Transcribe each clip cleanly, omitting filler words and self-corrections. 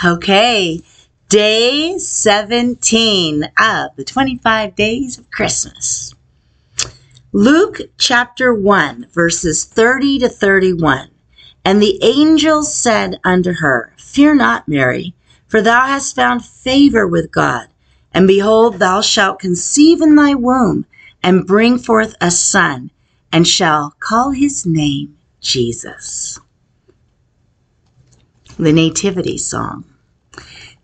Okay, day 17 of the 25 days of Christmas. Luke chapter 1, verses 30 to 31. And the angel said unto her, Fear not, Mary, for thou hast found favor with God. And behold, thou shalt conceive in thy womb, and bring forth a son, and shall call his name Jesus. The Nativity Song.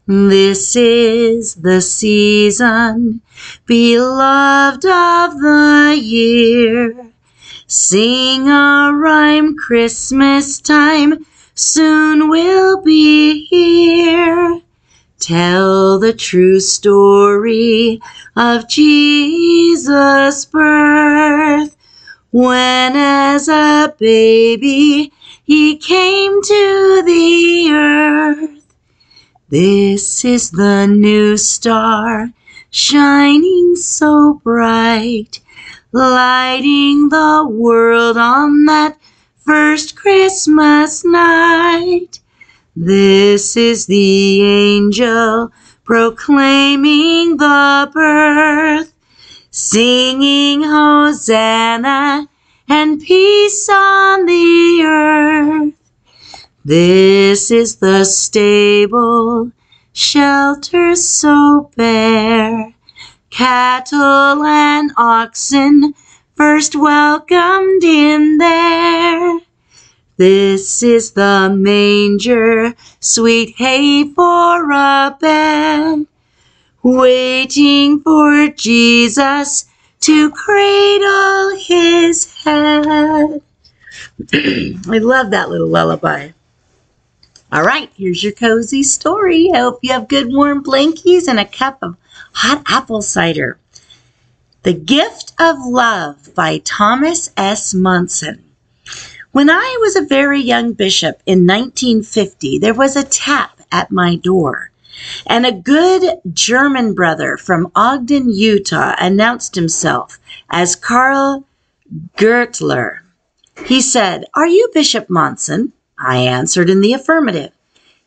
This is the season, beloved of the year. Sing a rhyme, Christmas time soon will be here. Tell the true story of Jesus' birth, when as a baby he came to the earth. This is the new star, shining so bright, lighting the world on that first Christmas night. This is the angel proclaiming the birth, singing Hosanna and peace on the earth. This is the stable, shelter so bare, cattle and oxen first welcomed in there. This is the manger, sweet hay for a bed, waiting for Jesus to cradle his head. I love that little lullaby. All right, here's your cozy story. I hope you have good warm blankies and a cup of hot apple cider. The Gift of Love by Thomas S. Monson. When I was a very young bishop in 1950, there was a tap at my door, and a good German brother from Ogden, Utah, announced himself as Karl Gertler. He said, "Are you Bishop Monson?" I answered in the affirmative.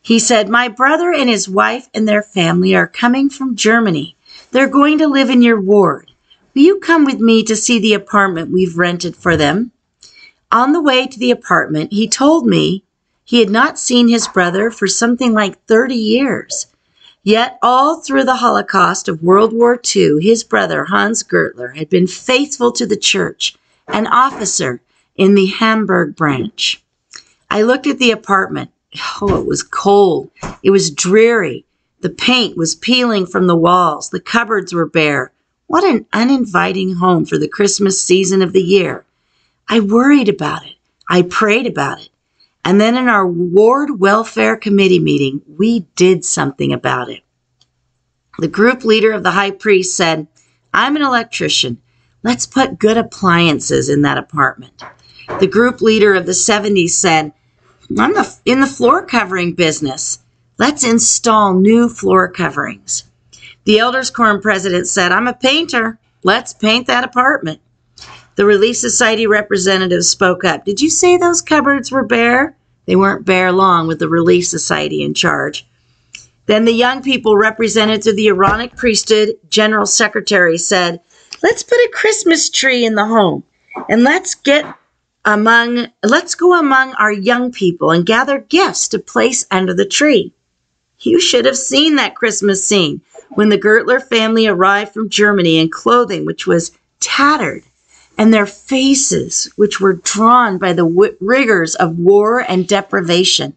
He said, "My brother and his wife and their family are coming from Germany. They're going to live in your ward. Will you come with me to see the apartment we've rented for them?" On the way to the apartment, he told me he had not seen his brother for something like 30 years. Yet all through the Holocaust of World War II, his brother, Hans Gertler, had been faithful to the church, an officer in the Hamburg branch. I looked at the apartment. Oh, it was cold. It was dreary. The paint was peeling from the walls. The cupboards were bare. What an uninviting home for the Christmas season of the year. I worried about it. I prayed about it. And then in our ward welfare committee meeting, we did something about it. The group leader of the high priest said, "I'm an electrician. Let's put good appliances in that apartment." The group leader of the 70s said, "I'm in the floor covering business. Let's install new floor coverings." The Elders Quorum president said, "I'm a painter. Let's paint that apartment." The Relief Society representative spoke up. "Did you say those cupboards were bare?" They weren't bare long with the Relief Society in charge. Then the young people represented through the Aaronic priesthood general secretary said, "Let's put a Christmas tree in the home, and let's go among our young people and gather gifts to place under the tree." You should have seen that Christmas scene when the Gertler family arrived from Germany in clothing which was tattered, and their faces which were drawn by the rigors of war and deprivation.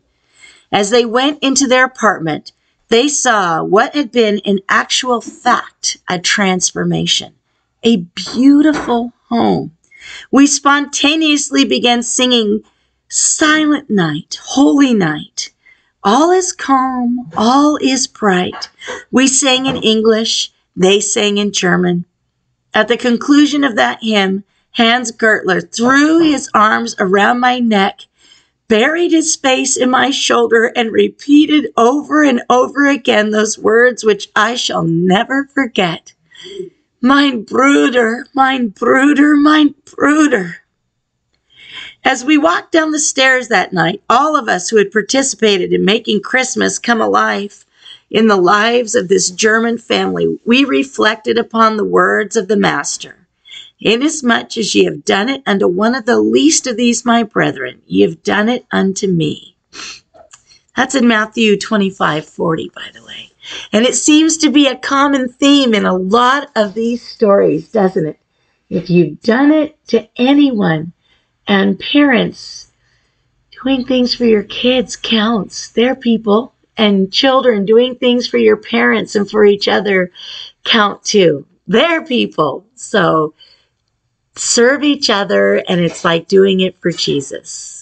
As they went into their apartment, they saw what had been in actual fact a transformation, a beautiful home. We spontaneously began singing "Silent Night, Holy Night." All is calm, all is bright. We sang in English, they sang in German. At the conclusion of that hymn, Hans Gertler threw his arms around my neck, buried his face in my shoulder, and repeated over and over again those words which I shall never forget. "Mein Bruder, mein Bruder, mein Bruder." As we walked down the stairs that night, all of us who had participated in making Christmas come alive in the lives of this German family, we reflected upon the words of the Master. Inasmuch as ye have done it unto one of the least of these my brethren, ye have done it unto me. That's in Matthew 25:40, by the way. And it seems to be a common theme in a lot of these stories, doesn't it? If you've done it to anyone, and parents, doing things for your kids counts. They're people. And children, doing things for your parents and for each other count too. They're people. So serve each other, and it's like doing it for Jesus.